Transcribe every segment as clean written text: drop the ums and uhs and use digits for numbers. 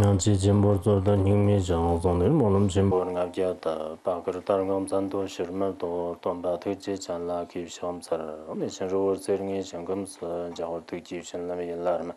Nyanchi Jimbor Zorda Nyingmi Zhang Zongder Molum Jimbor Ngabja Da Bakar Targam Zanto Shirma Do Tomba Tukji Chanla Kib Shamsar Mishan Ruur Zirngi Shangam Sa Jawar Tukji Shanlam Yilarma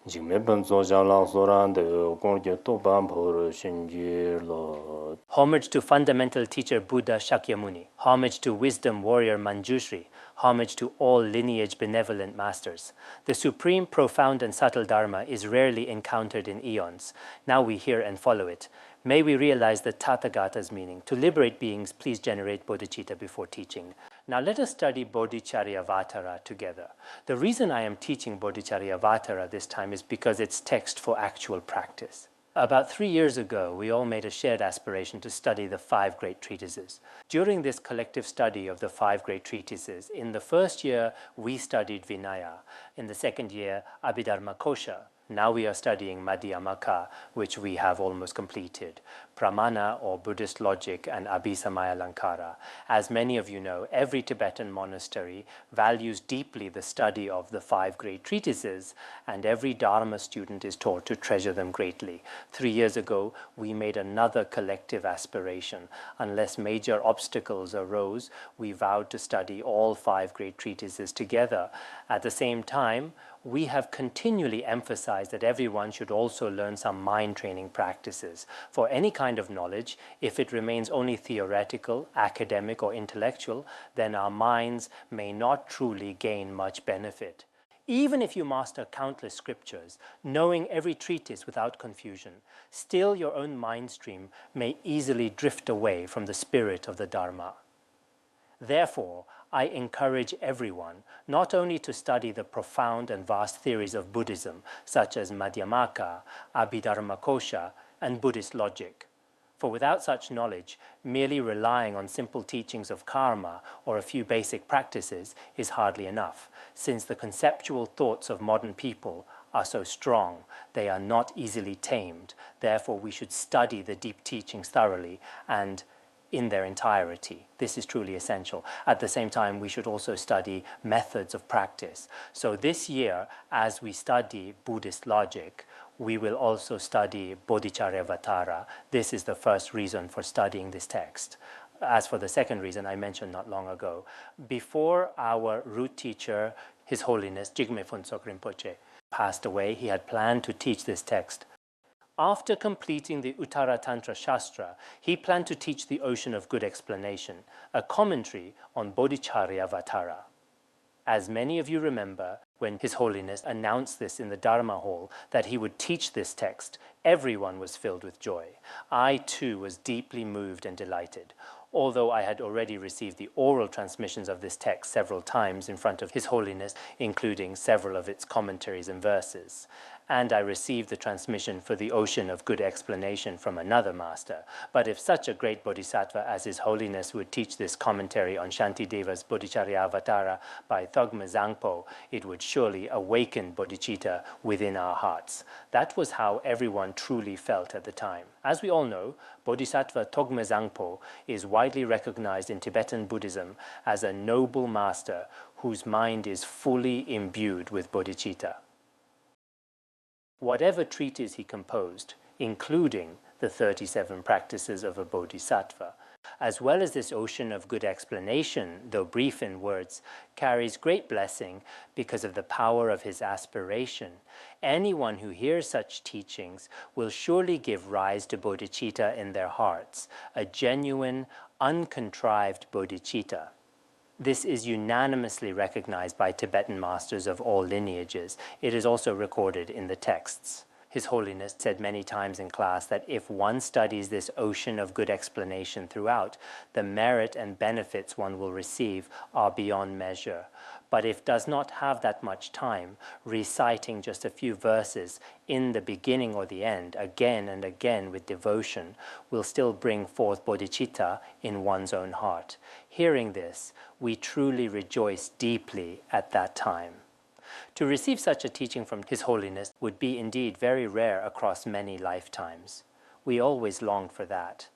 Jingme Banzo Jala Zoran De Gorgya Toban Por Shinjir Lo. Homage to fundamental teacher Buddha Shakyamuni. Homage to wisdom warrior Manjushri. Homage to all lineage benevolent masters. The supreme, profound and subtle Dharma is rarely encountered in eons. Now we hear and follow it. May we realize the Tathagata's meaning. To liberate beings, please generate bodhicitta before teaching. Now let us study Bodhicharyavatara together. The reason I am teaching Bodhicharyavatara this time is because it's text for actual practice. About 3 years ago, we all made a shared aspiration to study the 5 great treatises. During this collective study of the 5 great treatises, in the first year, we studied Vinaya. In the second year, Abhidharmakosha. Now we are studying Madhyamaka, which we have almost completed, Pramana or Buddhist logic, and Abhisamaya-lankara. As many of you know, every Tibetan monastery values deeply the study of the 5 great treatises, and every Dharma student is taught to treasure them greatly. 3 years ago, we made another collective aspiration. Unless major obstacles arose, we vowed to study all 5 great treatises together. At the same time, we have continually emphasized that everyone should also learn some mind training practices. For any kind of knowledge, if it remains only theoretical, academic, or intellectual, then our minds may not truly gain much benefit. Even if you master countless scriptures, knowing every treatise without confusion, still your own mind stream may easily drift away from the spirit of the Dharma. Therefore, I encourage everyone not only to study the profound and vast theories of Buddhism, such as Madhyamaka, Abhidharmakosha, and Buddhist logic. For without such knowledge, merely relying on simple teachings of karma or a few basic practices is hardly enough, since the conceptual thoughts of modern people are so strong, they are not easily tamed. Therefore, we should study the deep teachings thoroughly and in their entirety. This is truly essential. At the same time, we should also study methods of practice. So this year, as we study Buddhist logic, we will also study Bodhicharyavatara. This is the first reason for studying this text. As for the second reason I mentioned not long ago, before our root teacher, His Holiness Jigme Phuntsok Rinpoche, passed away, he had planned to teach this text. After completing the Uttara Tantra Shastra, he planned to teach the Ocean of Good Explanation, a commentary on Bodhicharyavatara. As many of you remember, when His Holiness announced this in the Dharma Hall that he would teach this text, everyone was filled with joy. I too was deeply moved and delighted. Although I had already received the oral transmissions of this text several times in front of His Holiness, including several of its commentaries and verses, and I received the transmission for the Ocean of Good Explanation from another master. But if such a great bodhisattva as His Holiness would teach this commentary on Shantideva's Bodhicharyavatara by Thogme Zangpo, it would surely awaken bodhicitta within our hearts. That was how everyone truly felt at the time. As we all know, Bodhisattva Thogme Zangpo is widely recognized in Tibetan Buddhism as a noble master whose mind is fully imbued with bodhicitta. Whatever treatise he composed, including the 37 practices of a bodhisattva, as well as this Ocean of Good Explanation, though brief in words, carries great blessing because of the power of his aspiration. Anyone who hears such teachings will surely give rise to bodhicitta in their hearts, a genuine, uncontrived bodhicitta. This is unanimously recognized by Tibetan masters of all lineages. It is also recorded in the texts. His Holiness said many times in class that if one studies this Ocean of Good Explanation throughout, the merit and benefits one will receive are beyond measure. But if does not have that much time, reciting just a few verses in the beginning or the end, again and again with devotion, will still bring forth bodhicitta in one's own heart. Hearing this, we truly rejoice deeply at that time. To receive such a teaching from His Holiness would be indeed very rare across many lifetimes. We always longed for that.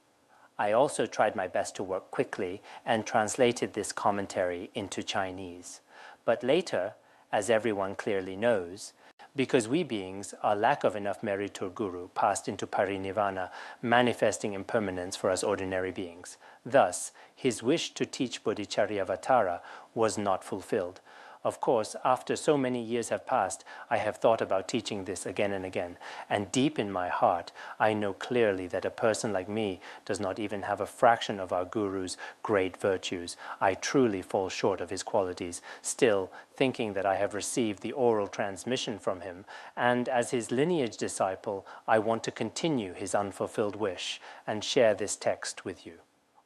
I also tried my best to work quickly and translated this commentary into Chinese. But later, as everyone clearly knows, because we beings, our lack of enough merit to guru, passed into parinirvana, manifesting impermanence for us ordinary beings. Thus, his wish to teach Bodhicharyavatara was not fulfilled. Of course, after so many years have passed, I have thought about teaching this again and again, and deep in my heart, I know clearly that a person like me does not even have a fraction of our Guru's great virtues. I truly fall short of his qualities, still thinking that I have received the oral transmission from him, and as his lineage disciple, I want to continue his unfulfilled wish and share this text with you.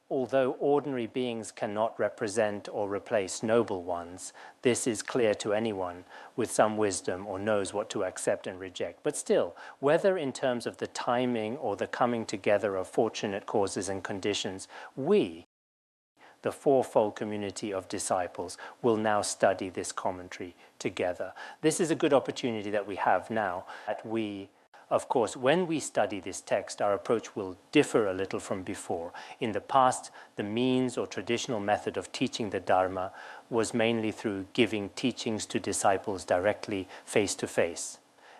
Although ordinary beings cannot represent or replace noble ones, this is clear to anyone with some wisdom or knows what to accept and reject. But still, whether in terms of the timing or the coming together of fortunate causes and conditions, we, the fourfold community of disciples, will now study this commentary together. This is a good opportunity that we have now, Of course, when we study this text, our approach will differ a little from before. In the past, the means or traditional method of teaching the Dharma was mainly through giving teachings to disciples directly, face to face.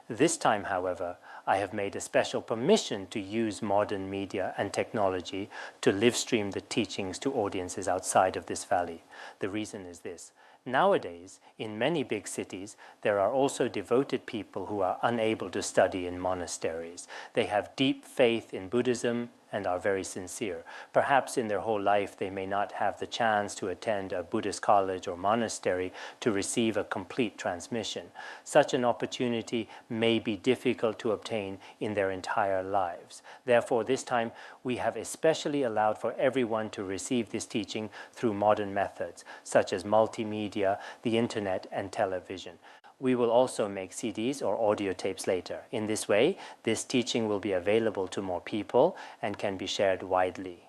This time, however, I have made a special permission to use modern media and technology to live stream the teachings to audiences outside of this valley. The reason is this. Nowadays, in many big cities, there are also devoted people who are unable to study in monasteries. They have deep faith in Buddhism and are very sincere. Perhaps in their whole life they may not have the chance to attend a Buddhist college or monastery to receive a complete transmission. Such an opportunity may be difficult to obtain in their entire lives. Therefore, this time we have especially allowed for everyone to receive this teaching through modern methods, such as multimedia, the internet, and television. We will also make CDs or audio tapes later. In this way, this teaching will be available to more people and can be shared widely.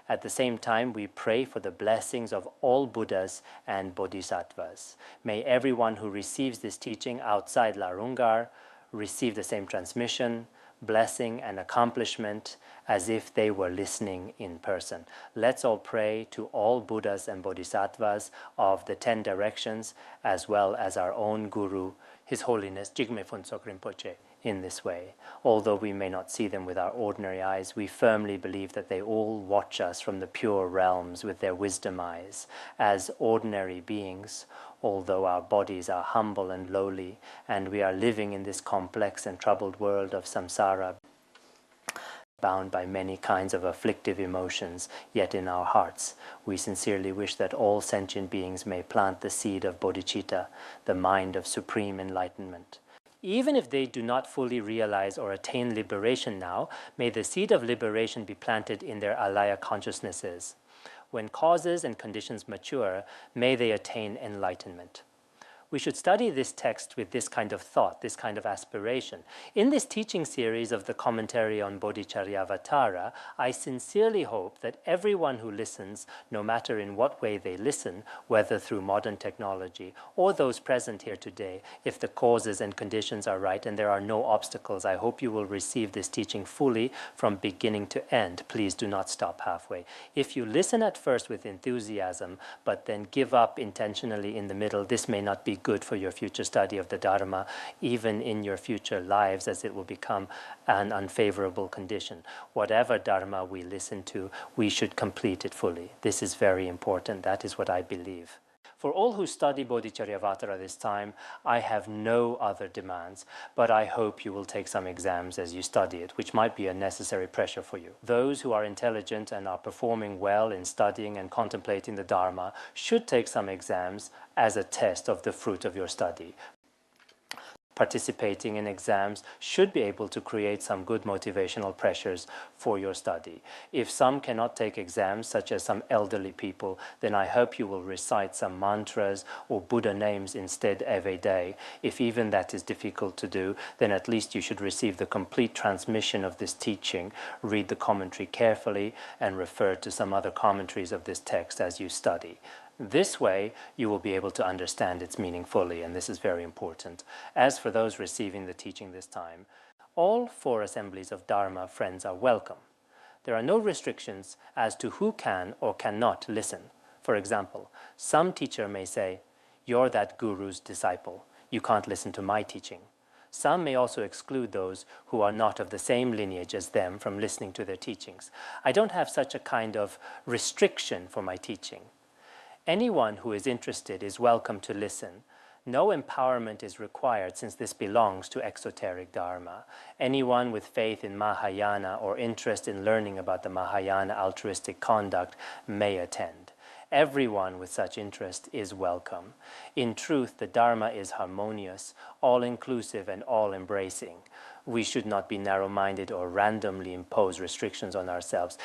At the same time, we pray for the blessings of all Buddhas and Bodhisattvas. May everyone who receives this teaching outside Larungar receive the same transmission, blessing, and accomplishment as if they were listening in person. Let's all pray to all Buddhas and Bodhisattvas of the 10 directions, as well as our own Guru, His Holiness Jigme Phuntsok Rinpoche, in this way. Although we may not see them with our ordinary eyes, we firmly believe that they all watch us from the pure realms with their wisdom eyes. As ordinary beings, although our bodies are humble and lowly, and we are living in this complex and troubled world of samsara, bound by many kinds of afflictive emotions, yet in our hearts we sincerely wish that all sentient beings may plant the seed of bodhicitta, the mind of supreme enlightenment. Even if they do not fully realize or attain liberation now, may the seed of liberation be planted in their alaya consciousnesses. When causes and conditions mature, may they attain enlightenment. We should study this text with this kind of thought, this kind of aspiration. In this teaching series of the commentary on Bodhicharyavatara, I sincerely hope that everyone who listens, no matter in what way they listen, whether through modern technology or those present here today, if the causes and conditions are right and there are no obstacles, I hope you will receive this teaching fully from beginning to end. Please do not stop halfway. If you listen at first with enthusiasm, but then give up intentionally in the middle, this may not be good for your future study of the Dharma, even in your future lives, as it will become an unfavorable condition. Whatever Dharma we listen to, we should complete it fully. This is very important. That is what I believe. For all who study Bodhicharyavatara this time, I have no other demands, but I hope you will take some exams as you study it, which might be a necessary pressure for you. Those who are intelligent and are performing well in studying and contemplating the Dharma should take some exams as a test of the fruit of your study. Participating in exams should be able to create some good motivational pressures for your study. If some cannot take exams, such as some elderly people, then I hope you will recite some mantras or Buddha names instead every day. If even that is difficult to do, then at least you should receive the complete transmission of this teaching, read the commentary carefully, and refer to some other commentaries of this text as you study. This way, you will be able to understand its meaning fully, and this is very important. As for those receiving the teaching this time, all 4 assemblies of Dharma friends are welcome. There are no restrictions as to who can or cannot listen. For example, some teacher may say, "You're that guru's disciple. You can't listen to my teaching." Some may also exclude those who are not of the same lineage as them from listening to their teachings. I don't have such a kind of restriction for my teaching. Anyone who is interested is welcome to listen. No empowerment is required since this belongs to exoteric Dharma. Anyone with faith in Mahayana or interest in learning about the Mahayana altruistic conduct may attend. Everyone with such interest is welcome. In truth, the Dharma is harmonious, all-inclusive and all-embracing. We should not be narrow-minded or randomly impose restrictions on ourselves.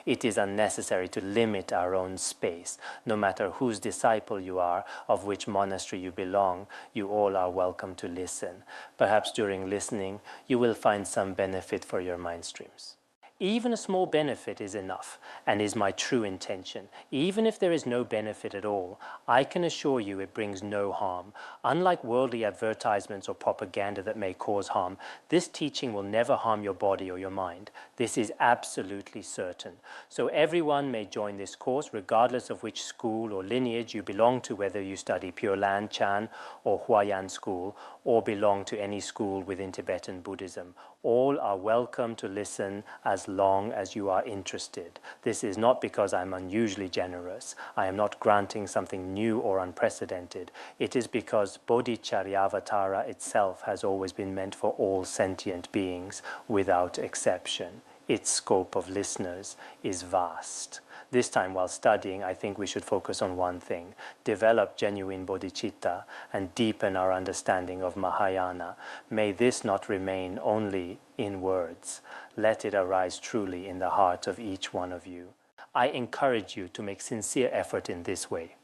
It is unnecessary to limit our own space. No matter whose disciple you are, of which monastery you belong, you all are welcome to listen. Perhaps during listening, you will find some benefit for your mind streams. Even a small benefit is enough and is my true intention. Even if there is no benefit at all, I can assure you it brings no harm. Unlike worldly advertisements or propaganda that may cause harm, this teaching will never harm your body or your mind. This is absolutely certain. So everyone may join this course regardless of which school or lineage you belong to, whether you study Pure Land Chan or Huayan school or belong to any school within Tibetan Buddhism. All are welcome to listen as long as you are interested. This is not because I'm unusually generous. I am not granting something new or unprecedented. It is because Bodhicharyavatara itself has always been meant for all sentient beings without exception. Its scope of listeners is vast. This time while studying, I think we should focus on one thing: develop genuine bodhicitta and deepen our understanding of Mahayana. May this not remain only in words. Let it arise truly in the heart of each one of you. I encourage you to make sincere effort in this way.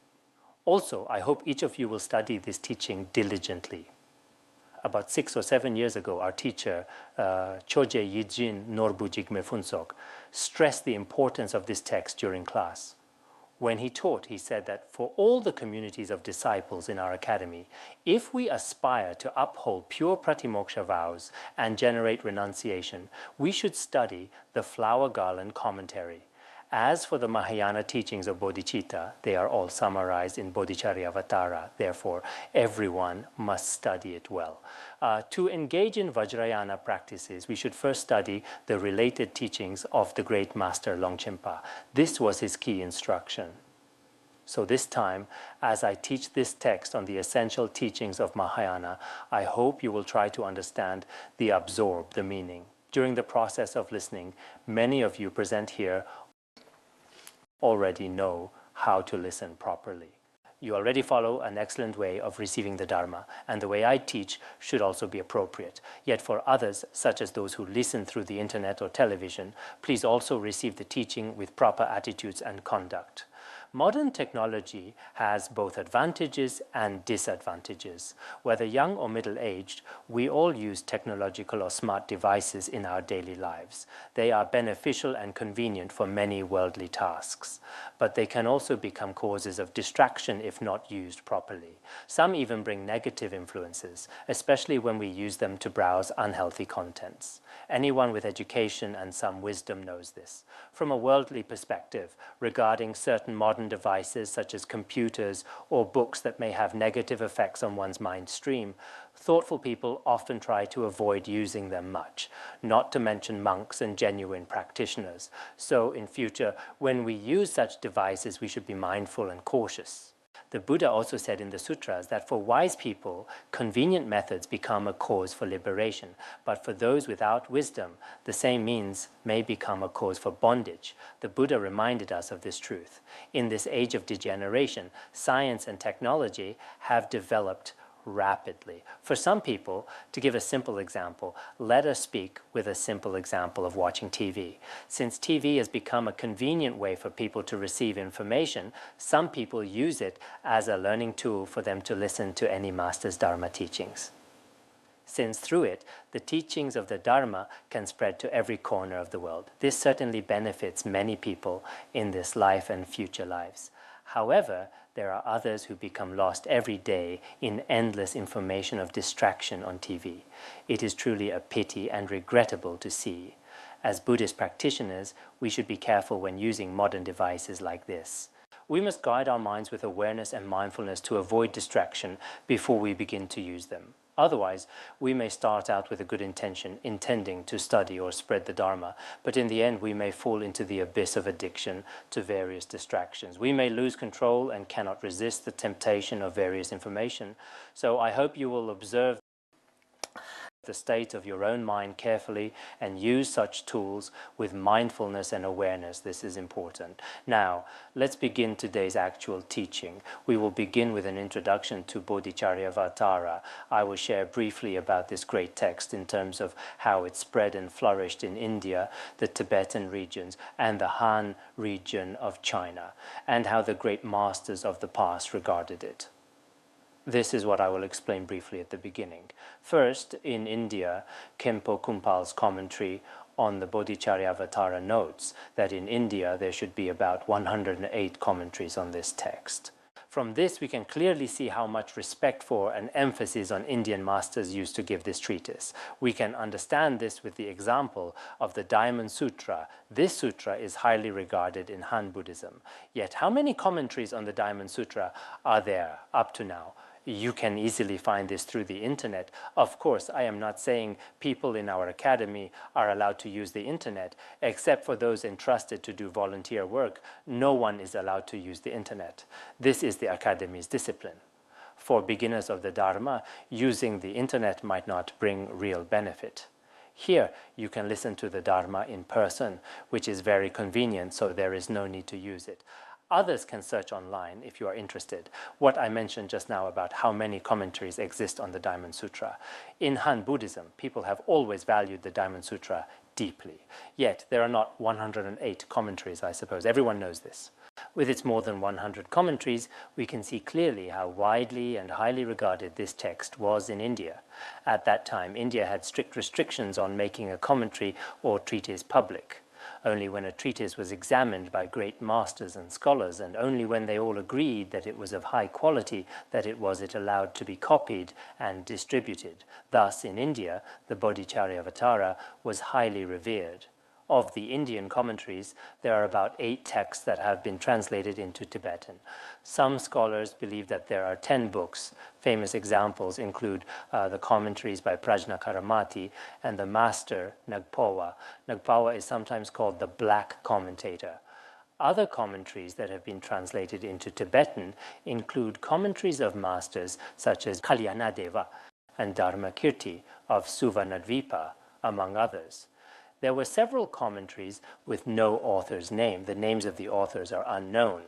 Also, I hope each of you will study this teaching diligently. About 6 or 7 years ago, our teacher, Choje Yijin Norbu Jigme Funsok, stressed the importance of this text during class. When he taught, he said that for all the communities of disciples in our academy, if we aspire to uphold pure pratimoksha vows and generate renunciation, we should study the Flower Garland Commentary. As for the Mahayana teachings of Bodhicitta, they are all summarized in Bodhicharyavatara. Therefore, everyone must study it well. To engage in Vajrayana practices, we should first study the related teachings of the great master Longchenpa. This was his key instruction. So this time, as I teach this text on the essential teachings of Mahayana, I hope you will try to understand absorb the meaning. During the process of listening, many of you present here already know how to listen properly. You already follow an excellent way of receiving the Dharma, and the way I teach should also be appropriate. Yet for others, such as those who listen through the internet or television, please also receive the teaching with proper attitudes and conduct. Modern technology has both advantages and disadvantages. Whether young or middle-aged, we all use technological or smart devices in our daily lives. They are beneficial and convenient for many worldly tasks, but they can also become causes of distraction if not used properly. Some even bring negative influences, especially when we use them to browse unhealthy contents. Anyone with education and some wisdom knows this. From a worldly perspective, regarding certain modern devices such as computers or books that may have negative effects on one's mind stream, thoughtful people often try to avoid using them much, not to mention monks and genuine practitioners. So in future, when we use such devices, we should be mindful and cautious. The Buddha also said in the sutras that for wise people, convenient methods become a cause for liberation, but for those without wisdom, the same means may become a cause for bondage. The Buddha reminded us of this truth. In this age of degeneration, science and technology have developed rapidly. For some people, to give a simple example, let us speak with a simple example of watching TV. Since TV has become a convenient way for people to receive information, some people use it as a learning tool for them to listen to any master's Dharma teachings. Since through it, the teachings of the Dharma can spread to every corner of the world. This certainly benefits many people in this life and future lives. However, there are others who become lost every day in endless information of distraction on TV. It is truly a pity and regrettable to see. As Buddhist practitioners, we should be careful when using modern devices like this. We must guide our minds with awareness and mindfulness to avoid distraction before we begin to use them. Otherwise, we may start out with a good intention, intending to study or spread the Dharma, but in the end we may fall into the abyss of addiction to various distractions. We may lose control and cannot resist the temptation of various information. So I hope you will observe the state of your own mind carefully and use such tools with mindfulness and awareness. This is important. Now, let's begin today's actual teaching. We will begin with an introduction to Bodhicharyavatara. I will share briefly about this great text in terms of how it spread and flourished in India, the Tibetan regions, and the Han region of China, and how the great masters of the past regarded it. This is what I will explain briefly at the beginning. First, in India, Khenpo Kumpal's commentary on the Bodhicharyavatara notes that in India there should be about 108 commentaries on this text. From this, we can clearly see how much respect for and emphasis on Indian masters used to give this treatise. We can understand this with the example of the Diamond Sutra. This sutra is highly regarded in Han Buddhism. Yet, how many commentaries on the Diamond Sutra are there up to now? You can easily find this through the internet. Of course, I am not saying people in our academy are allowed to use the internet. Except for those entrusted to do volunteer work, no one is allowed to use the internet. This is the academy's discipline. For beginners of the Dharma, using the internet might not bring real benefit. Here, you can listen to the Dharma in person, which is very convenient, so there is no need to use it. Others can search online if you are interested. What I mentioned just now about how many commentaries exist on the Diamond Sutra. In Han Buddhism, people have always valued the Diamond Sutra deeply. Yet, there are not 108 commentaries, I suppose. Everyone knows this. With its more than 100 commentaries, we can see clearly how widely and highly regarded this text was in India. At that time, India had strict restrictions on making a commentary or treatise public. Only when a treatise was examined by great masters and scholars, and only when they all agreed that it was of high quality, that it was allowed to be copied and distributed. Thus, in India, the Bodhicharyavatara was highly revered. Of the Indian commentaries, there are about 8 texts that have been translated into Tibetan. Some scholars believe that there are 10 books. Famous examples include the commentaries by Prajnaparamati and the master Nagpawa. Nagpawa is sometimes called the Black Commentator. Other commentaries that have been translated into Tibetan include commentaries of masters such as Kalyanadeva and Dharmakirti of Suvarnadvipa, among others. There were several commentaries with no author's name. The names of the authors are unknown.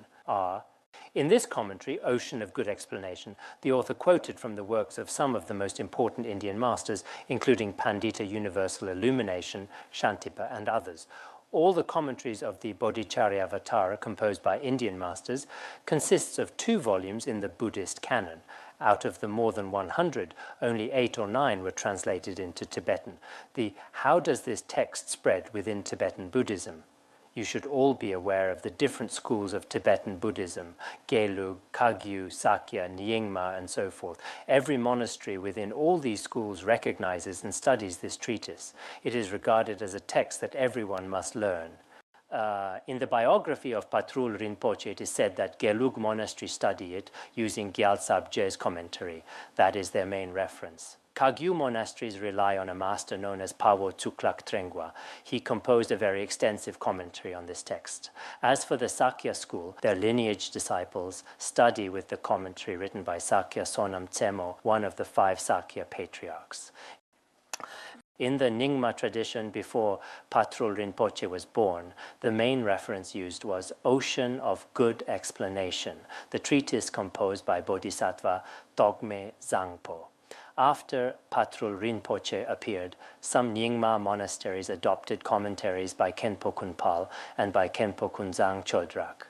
In this commentary, Ocean of Good Explanation, the author quoted from the works of some of the most important Indian masters, including Pandita Universal Illumination, Shantipa, and others. All the commentaries of the Bodhicharyavatara composed by Indian masters consists of 2 volumes in the Buddhist canon. Out of the more than 100, only 8 or 9 were translated into Tibetan. How does this text spread within Tibetan Buddhism? You should all be aware of the different schools of Tibetan Buddhism, Gelug, Kagyu, Sakya, Nyingma, and so forth. Every monastery within all these schools recognizes and studies this treatise. It is regarded as a text that everyone must learn. In the biography of Patrul Rinpoche, it is said that Gelug Monastery study it using Gyaltsab Je's commentary. That is their main reference. Kagyu monasteries rely on a master known as Pawo Tsuklak Trengwa. He composed a very extensive commentary on this text. As for the Sakya school, their lineage disciples study with the commentary written by Sakya Sonam Tsemo, one of the 5 Sakya patriarchs. In the Nyingma tradition before Patrul Rinpoche was born, the main reference used was Ocean of Good Explanation, the treatise composed by Bodhisattva Togme Zangpo. After Patrul Rinpoche appeared, some Nyingma monasteries adopted commentaries by Khenpo Kunpal and by Khenpo Kunzang Chodrak.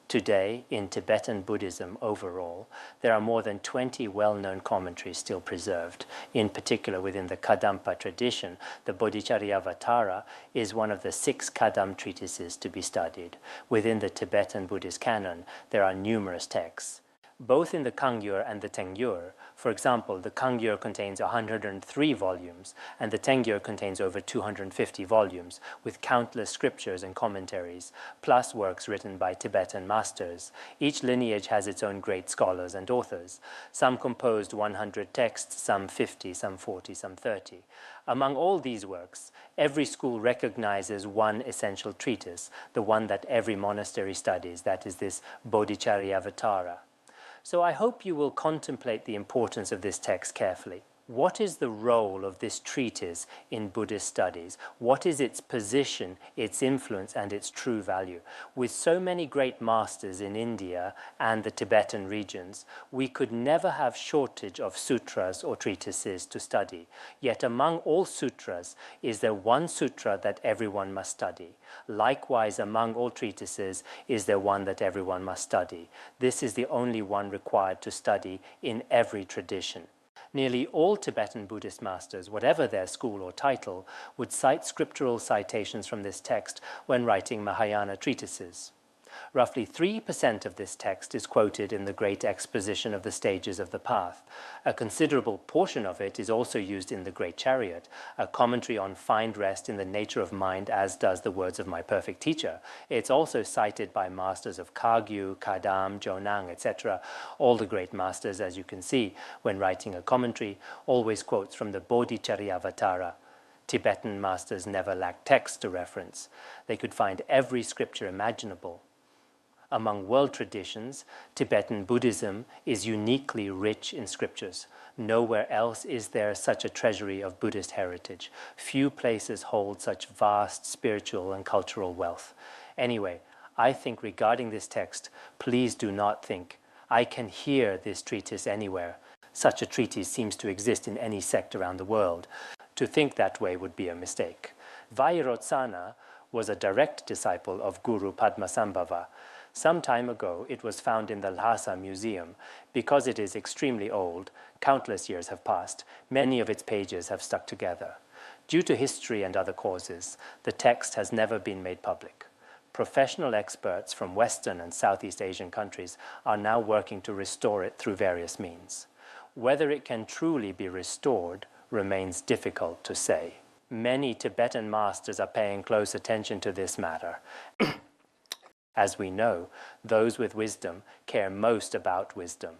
Today, in Tibetan Buddhism overall, there are more than 20 well-known commentaries still preserved. In particular, within the Kadampa tradition, the Bodhicharyavatara is one of the 6 Kadam treatises to be studied. Within the Tibetan Buddhist canon, there are numerous texts. Both in the Kangyur and the Tengyur, For example, the Kangyur contains 103 volumes, and the Tengyur contains over 250 volumes, with countless scriptures and commentaries, plus works written by Tibetan masters. Each lineage has its own great scholars and authors. Some composed 100 texts, some 50, some 40, some 30. Among all these works, every school recognizes one essential treatise, the one that every monastery studies, that is this Bodhicharyavatara. So I hope you will contemplate the importance of this text carefully. What is the role of this treatise in Buddhist studies? What is its position, its influence, and its true value? With so many great masters in India and the Tibetan regions, we could never have shortage of sutras or treatises to study. Yet among all sutras, is there one sutra that everyone must study? Likewise, among all treatises, is there one that everyone must study? This is the only one required to study in every tradition. Nearly all Tibetan Buddhist masters, whatever their school or title, would cite scriptural citations from this text when writing Mahayana treatises. Roughly 3% of this text is quoted in the Great Exposition of the Stages of the Path. A considerable portion of it is also used in the Great Chariot, a commentary on find rest in the nature of mind, as does the words of my perfect teacher. It's also cited by masters of Kagyu, Kadam, Jonang, etc. All the great masters, as you can see, when writing a commentary, always quotes from the Bodhicharyavatara. Tibetan masters never lacked text to reference. They could find every scripture imaginable. Among world traditions, Tibetan Buddhism is uniquely rich in scriptures. Nowhere else is there such a treasury of Buddhist heritage. Few places hold such vast spiritual and cultural wealth. Anyway, I think regarding this text, please do not think, I can hear this treatise anywhere. Such a treatise seems to exist in any sect around the world. To think that way would be a mistake. Vairotsana was a direct disciple of Guru Padmasambhava. Some time ago, it was found in the Lhasa Museum. Because it is extremely old, countless years have passed, many of its pages have stuck together. Due to history and other causes, the text has never been made public. Professional experts from Western and Southeast Asian countries are now working to restore it through various means. Whether it can truly be restored remains difficult to say. Many Tibetan masters are paying close attention to this matter. As we know, those with wisdom care most about wisdom.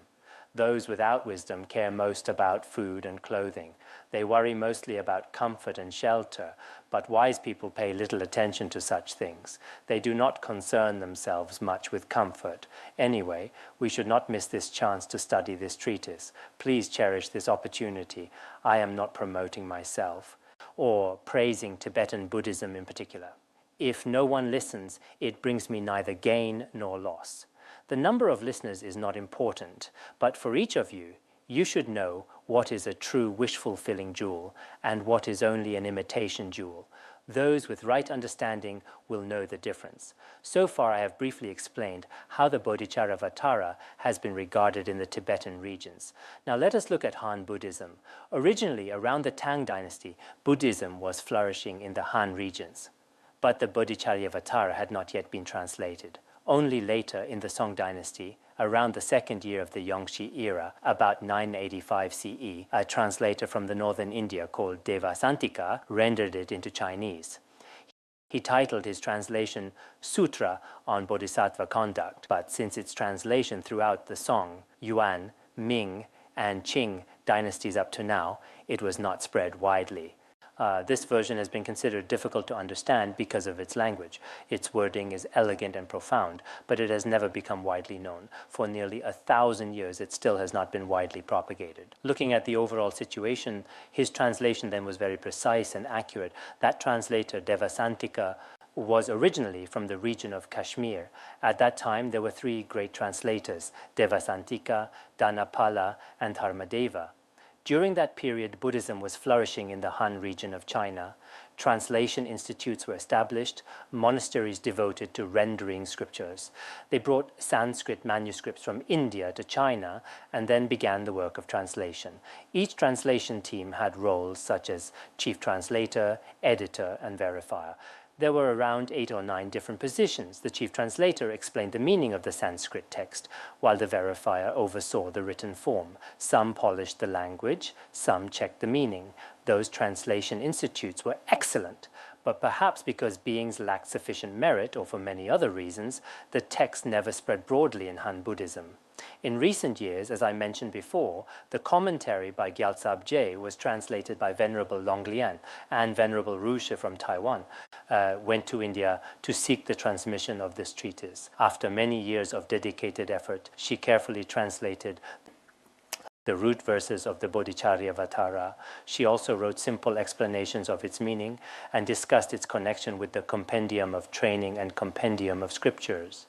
Those without wisdom care most about food and clothing. They worry mostly about comfort and shelter, but wise people pay little attention to such things. They do not concern themselves much with comfort. Anyway, we should not miss this chance to study this treatise. Please cherish this opportunity. I am not promoting myself or praising Tibetan Buddhism in particular. If no one listens, it brings me neither gain nor loss. The number of listeners is not important, but for each of you, you should know what is a true wish-fulfilling jewel and what is only an imitation jewel. Those with right understanding will know the difference. So far, I have briefly explained how the Bodhicharyavatara has been regarded in the Tibetan regions. Now let us look at Han Buddhism. Originally, around the Tang dynasty, Buddhism was flourishing in the Han regions. But the Bodhicharyavatara had not yet been translated. Only later in the Song dynasty, around the second year of the Yongxi era, about 985 CE, a translator from the northern India called Devasantika rendered it into Chinese. He titled his translation Sutra on Bodhisattva Conduct, but since its translation throughout the Song, Yuan, Ming, and Qing dynasties up to now, it was not spread widely. This version has been considered difficult to understand because of its language. Its wording is elegant and profound, but it has never become widely known. For nearly 1,000 years, it still has not been widely propagated. Looking at the overall situation, his translation then was very precise and accurate. That translator, Devasantika, was originally from the region of Kashmir. At that time, there were three great translators, Devasantika, Dhanapala, and Dharmadeva. During that period, Buddhism was flourishing in the Han region of China. Translation institutes were established, monasteries devoted to rendering scriptures. They brought Sanskrit manuscripts from India to China and then began the work of translation. Each translation team had roles such as chief translator, editor, and verifier. There were around 8 or 9 different positions. The chief translator explained the meaning of the Sanskrit text, while the verifier oversaw the written form. Some polished the language, some checked the meaning. Those translation institutes were excellent, but perhaps because beings lacked sufficient merit, or for many other reasons, the text never spread broadly in Han Buddhism. In recent years, as I mentioned before, the commentary by Gyaltsab Je was translated by Venerable Longlian, and Venerable Rusha from Taiwan went to India to seek the transmission of this treatise. After many years of dedicated effort, she carefully translated the root verses of the Bodhicharyavatara. She also wrote simple explanations of its meaning and discussed its connection with the Compendium of Training and Compendium of Scriptures.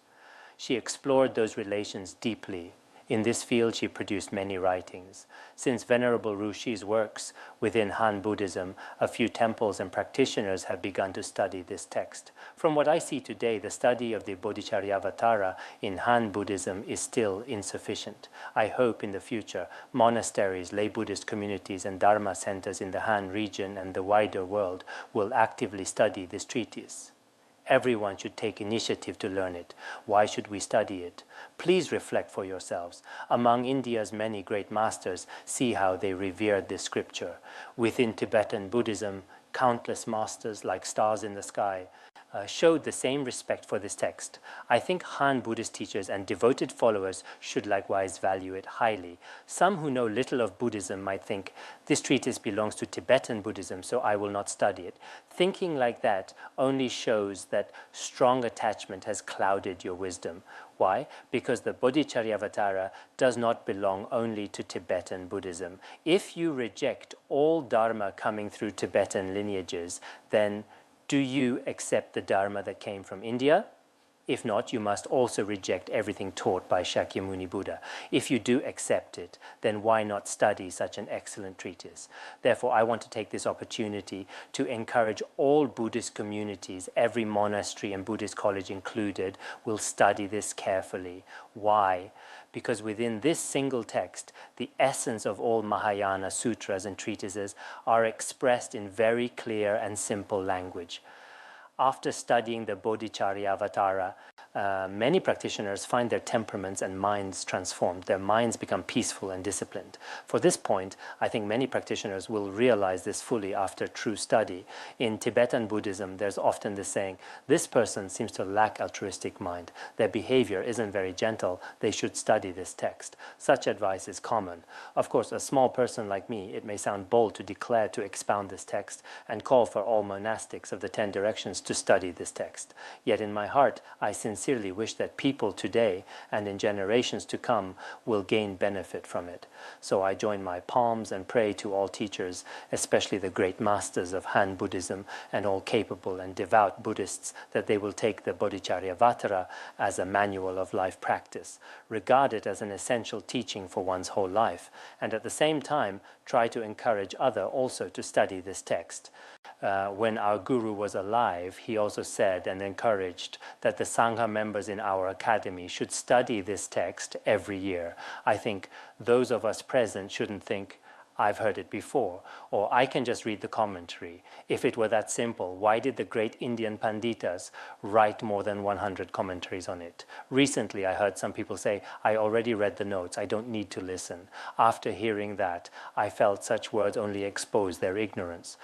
She explored those relations deeply. In this field, she produced many writings. Since Venerable Rushi's works within Han Buddhism, a few temples and practitioners have begun to study this text. From what I see today, the study of the Bodhicharyavatara in Han Buddhism is still insufficient. I hope in the future, monasteries, lay Buddhist communities, and Dharma centers in the Han region and the wider world will actively study this treatise. Everyone should take initiative to learn it. Why should we study it? Please reflect for yourselves. Among India's many great masters, see how they revered this scripture. Within Tibetan Buddhism, countless masters like stars in the sky showed the same respect for this text. I think Han Buddhist teachers and devoted followers should likewise value it highly. Some who know little of Buddhism might think, this treatise belongs to Tibetan Buddhism, so I will not study it. Thinking like that only shows that strong attachment has clouded your wisdom. Why? Because the Bodhicharyavatara does not belong only to Tibetan Buddhism. If you reject all Dharma coming through Tibetan lineages, then do you accept the Dharma that came from India? If not, you must also reject everything taught by Shakyamuni Buddha. If you do accept it, then why not study such an excellent treatise? Therefore, I want to take this opportunity to encourage all Buddhist communities, every monastery and Buddhist college included, will study this carefully. Why? Because within this single text, the essence of all Mahayana sutras and treatises are expressed in very clear and simple language. After studying the Bodhicharyavatara, many practitioners find their temperaments and minds transformed. Their minds become peaceful and disciplined. For this point, I think many practitioners will realize this fully after true study. In Tibetan Buddhism, there's often this saying, this person seems to lack altruistic mind. Their behavior isn't very gentle. They should study this text. Such advice is common. Of course, a small person like me, it may sound bold to declare to expound this text and call for all monastics of the 10 directions to study this text. Yet in my heart, I sincerely wish that people today and in generations to come will gain benefit from it. So I join my palms and pray to all teachers, especially the great masters of Han Buddhism and all capable and devout Buddhists, that they will take the Bodhicharyavatara as a manual of life practice, regard it as an essential teaching for one's whole life, and at the same time try to encourage others also to study this text. When our Guru was alive, he also said and encouraged that the Sangha members in our academy should study this text every year. I think those of us present shouldn't think, I've heard it before, or I can just read the commentary. If it were that simple, why did the great Indian Panditas write more than 100 commentaries on it? Recently, I heard some people say, I already read the notes, I don't need to listen. After hearing that, I felt such words only expose their ignorance.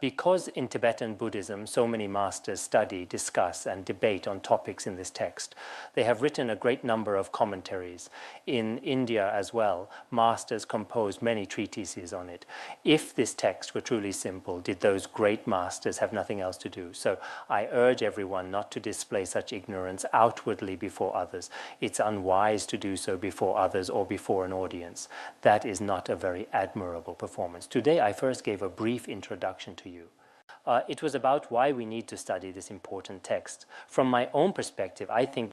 Because in Tibetan Buddhism, so many masters study, discuss, and debate on topics in this text, they have written a great number of commentaries. In India as well, masters composed many treatises on it. If this text were truly simple, did those great masters have nothing else to do? So I urge everyone not to display such ignorance outwardly before others. It's unwise to do so before others or before an audience. That is not a very admirable performance. Today I first gave a brief introduction to you. It was about why we need to study this important text. From my own perspective, I think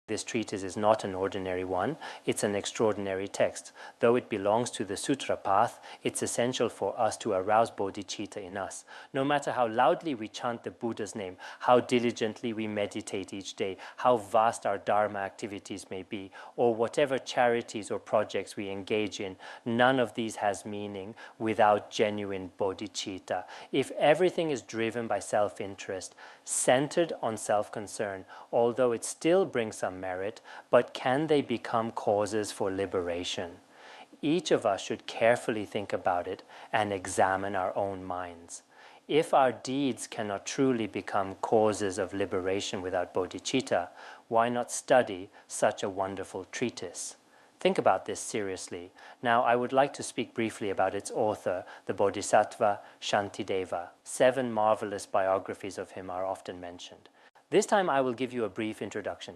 This treatise is not an ordinary one, it's an extraordinary text. Though it belongs to the sutra path, it's essential for us to arouse bodhicitta in us. No matter how loudly we chant the Buddha's name, how diligently we meditate each day, how vast our dharma activities may be, or whatever charities or projects we engage in, none of these has meaning without genuine bodhicitta. If everything is driven by self-interest, centered on self-concern, although it still brings some merit, but can they become causes for liberation? Each of us should carefully think about it and examine our own minds. If our deeds cannot truly become causes of liberation without bodhicitta, why not study such a wonderful treatise? Think about this seriously. Now, I would like to speak briefly about its author, the Bodhisattva Shantideva. 7 marvelous biographies of him are often mentioned. This time I will give you a brief introduction.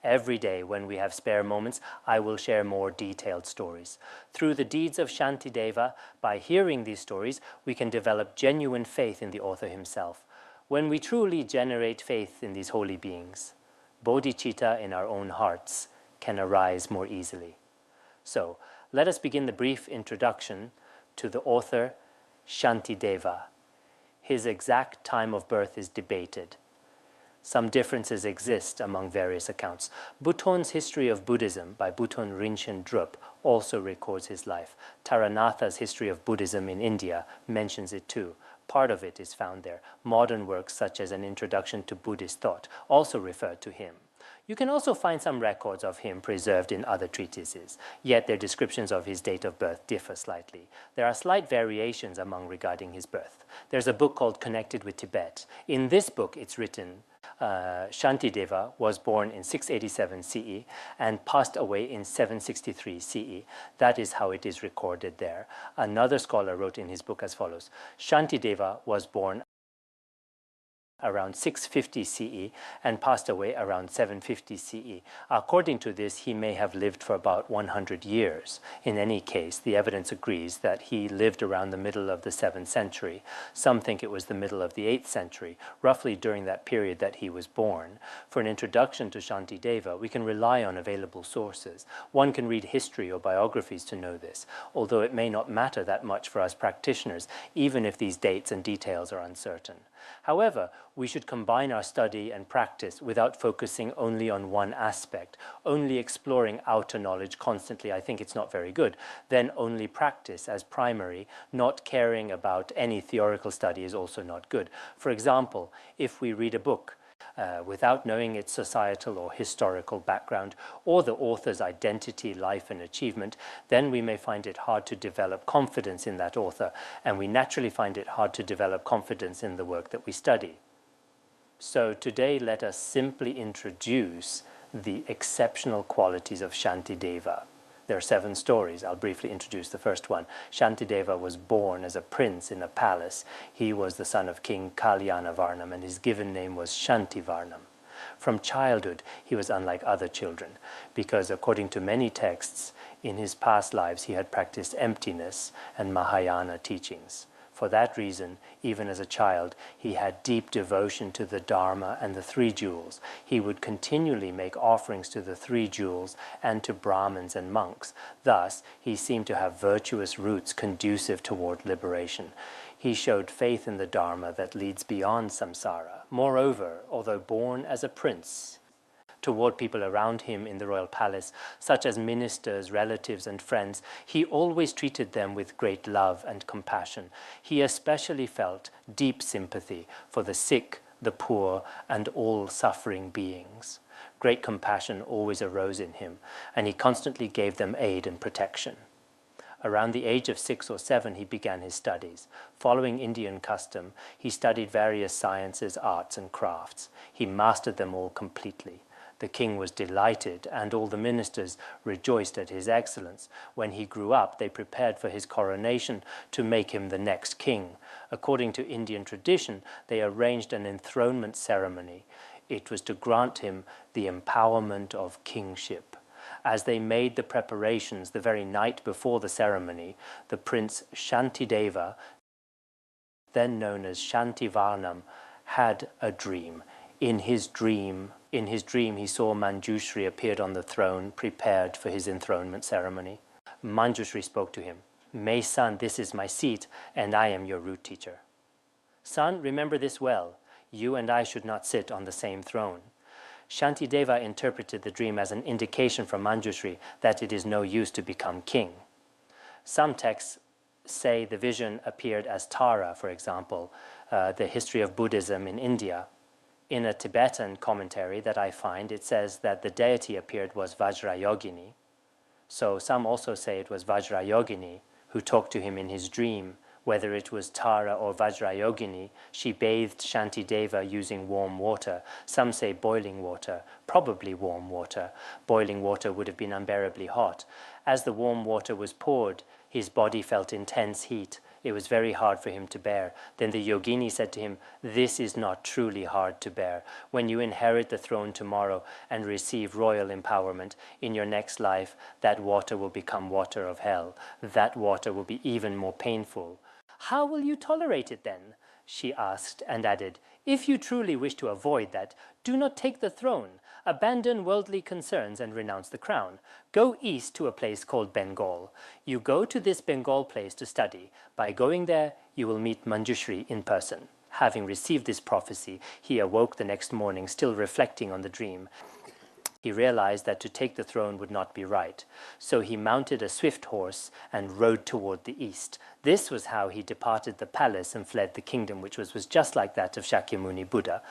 Every day when we have spare moments, I will share more detailed stories. Through the deeds of Shantideva, by hearing these stories, we can develop genuine faith in the author himself. When we truly generate faith in these holy beings, bodhicitta in our own hearts can arise more easily. So, let us begin the brief introduction to the author Shantideva. His exact time of birth is debated. Some differences exist among various accounts. Buton's History of Buddhism by Buton Rinchen Drup also records his life. Taranatha's History of Buddhism in India mentions it too. Part of it is found there. Modern works such as An Introduction to Buddhist Thought also refer to him. You can also find some records of him preserved in other treatises, yet their descriptions of his date of birth differ slightly. There are slight variations among regarding his birth. There's a book called Connected with Tibet. In this book, it's written, Shantideva was born in 687 CE and passed away in 763 CE. That is how it is recorded there. Another scholar wrote in his book as follows: Shantideva was born around 650 CE and passed away around 750 CE. According to this, he may have lived for about 100 years. In any case, the evidence agrees that he lived around the middle of the 7th century. Some think it was the middle of the 8th century, roughly during that period that he was born. For an introduction to Shantideva, we can rely on available sources. One can read history or biographies to know this, although it may not matter that much for us practitioners, even if these dates and details are uncertain. However, we should combine our study and practice without focusing only on one aspect. Only exploring outer knowledge constantly, I think it's not very good. Then only practice as primary, not caring about any theoretical study is also not good. For example, if we read a book without knowing its societal or historical background or the author's identity, life, and achievement, then we may find it hard to develop confidence in that author, and we naturally find it hard to develop confidence in the work that we study. So today, let us simply introduce the exceptional qualities of Shantideva. There are 7 stories. I'll briefly introduce the first one. Shantideva was born as a prince in a palace. He was the son of King Kalyanavarnam, and his given name was Shantivarnam. From childhood, he was unlike other children, because according to many texts, in his past lives he had practiced emptiness and Mahayana teachings. For that reason, even as a child, he had deep devotion to the Dharma and the 3 jewels. He would continually make offerings to the 3 jewels and to Brahmins and monks. Thus, he seemed to have virtuous roots conducive toward liberation. He showed faith in the Dharma that leads beyond samsara. Moreover, although born as a prince, toward people around him in the royal palace, such as ministers, relatives, and friends, he always treated them with great love and compassion. He especially felt deep sympathy for the sick, the poor, and all suffering beings. Great compassion always arose in him, and he constantly gave them aid and protection. Around the age of 6 or 7, he began his studies. Following Indian custom, he studied various sciences, arts, and crafts. He mastered them all completely. The king was delighted, and all the ministers rejoiced at his excellence. When he grew up, they prepared for his coronation to make him the next king. According to Indian tradition, they arranged an enthronement ceremony. It was to grant him the empowerment of kingship. As they made the preparations the very night before the ceremony, the prince Shantideva, then known as Shantivarnam, had a dream. In his dream, he saw Manjushri appeared on the throne, prepared for his enthronement ceremony. Manjushri spoke to him, "May son, this is my seat, and I am your root teacher." "Son, remember this well. You and I should not sit on the same throne." Shantideva interpreted the dream as an indication from Manjushri that it is no use to become king. Some texts say the vision appeared as Tara, for example, the history of Buddhism in India. In a Tibetan commentary that I find, it says that the deity appeared was Vajrayogini. So some also say it was Vajrayogini who talked to him in his dream. Whether it was Tara or Vajrayogini, she bathed Shantideva using warm water. Some say boiling water, probably warm water. Boiling water would have been unbearably hot. As the warm water was poured, his body felt intense heat. It was very hard for him to bear. Then the yogini said to him, "This is not truly hard to bear. When you inherit the throne tomorrow and receive royal empowerment, in your next life, that water will become water of hell. That water will be even more painful." "How will you tolerate it then?" she asked, and added, "If you truly wish to avoid that, do not take the throne. Abandon worldly concerns and renounce the crown. Go east to a place called Bengal. You go to this Bengal place to study. By going there, you will meet Manjushri in person." Having received this prophecy, he awoke the next morning, still reflecting on the dream. He realized that to take the throne would not be right. So he mounted a swift horse and rode toward the east. This was how he departed the palace and fled the kingdom, which was just like that of Shakyamuni Buddha.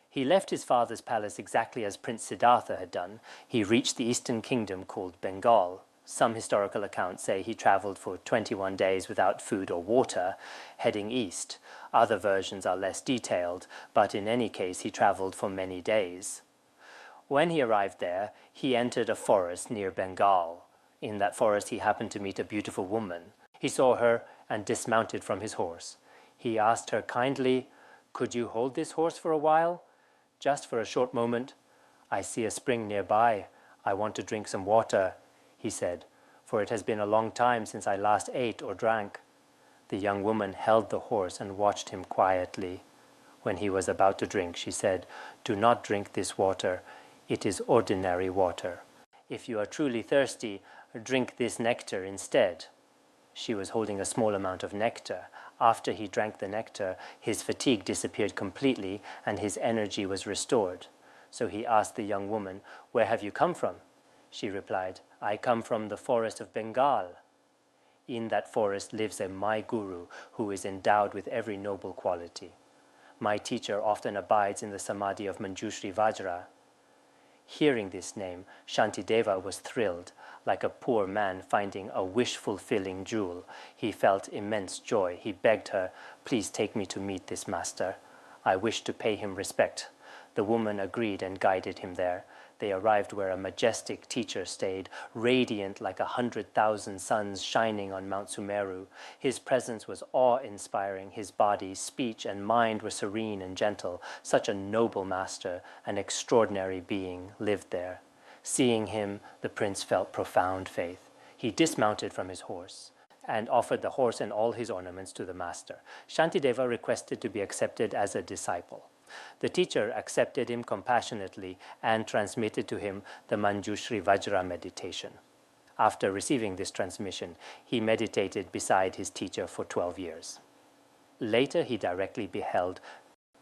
He left his father's palace exactly as Prince Siddhartha had done. He reached the eastern kingdom called Bengal. Some historical accounts say he traveled for 21 days without food or water, heading east. Other versions are less detailed, but in any case he traveled for many days. When he arrived there, he entered a forest near Bengal. In that forest he happened to meet a beautiful woman. He saw her and dismounted from his horse. He asked her kindly, "Could you hold this horse for a while?" "Just for a short moment." "I see a spring nearby. I want to drink some water," he said, "for it has been a long time since I last ate or drank." The young woman held the horse and watched him quietly. When he was about to drink, she said, "Do not drink this water. It is ordinary water. If you are truly thirsty, drink this nectar instead." She was holding a small amount of nectar. After he drank the nectar, his fatigue disappeared completely and his energy was restored. So he asked the young woman, "Where have you come from?" She replied, "I come from the forest of Bengal. In that forest lives a my guru who is endowed with every noble quality. My teacher often abides in the samadhi of Manjushri Vajra." Hearing this name, Shantideva was thrilled, like a poor man finding a wish-fulfilling jewel. He felt immense joy. He begged her, "Please take me to meet this master. I wish to pay him respect." The woman agreed and guided him there. They arrived where a majestic teacher stayed, radiant like 100,000 suns shining on Mount Sumeru. His presence was awe-inspiring. His body, speech, and mind were serene and gentle. Such a noble master, an extraordinary being, lived there. Seeing him, the prince felt profound faith. He dismounted from his horse and offered the horse and all his ornaments to the master. Shantideva requested to be accepted as a disciple. The teacher accepted him compassionately and transmitted to him the Manjushri Vajra meditation. After receiving this transmission, he meditated beside his teacher for 12 years. Later, he directly beheld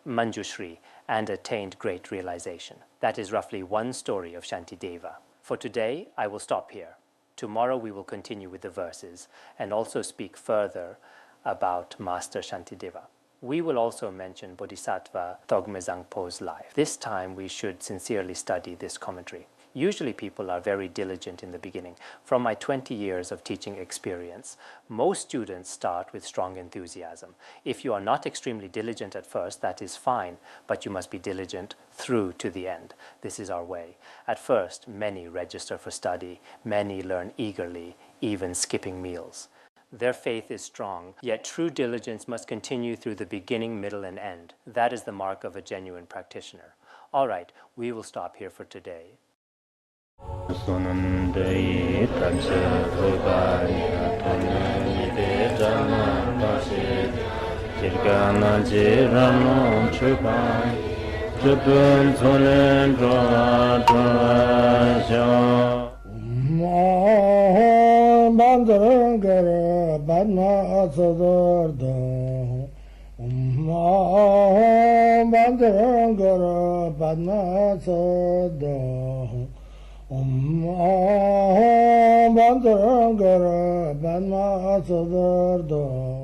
Manjushri and attained great realization. That is roughly one story of Shantideva. For today, I will stop here. Tomorrow, we will continue with the verses and also speak further about Master Shantideva. We will also mention Bodhisattva Togme Zangpo's life. This time we should sincerely study this commentary. Usually people are very diligent in the beginning. From my 20 years of teaching experience, most students start with strong enthusiasm. If you are not extremely diligent at first, that is fine, but you must be diligent through to the end. This is our way. At first, many register for study, many learn eagerly, even skipping meals. Their faith is strong, yet true diligence must continue through the beginning, middle, and end. That is the mark of a genuine practitioner. All right, we will stop here for today. Chutun Tsulen Chua Chua Xiao Bandar Gara Badma Sadarda Bandar Gara Badma Sada Bandar Gara Badma Sadarda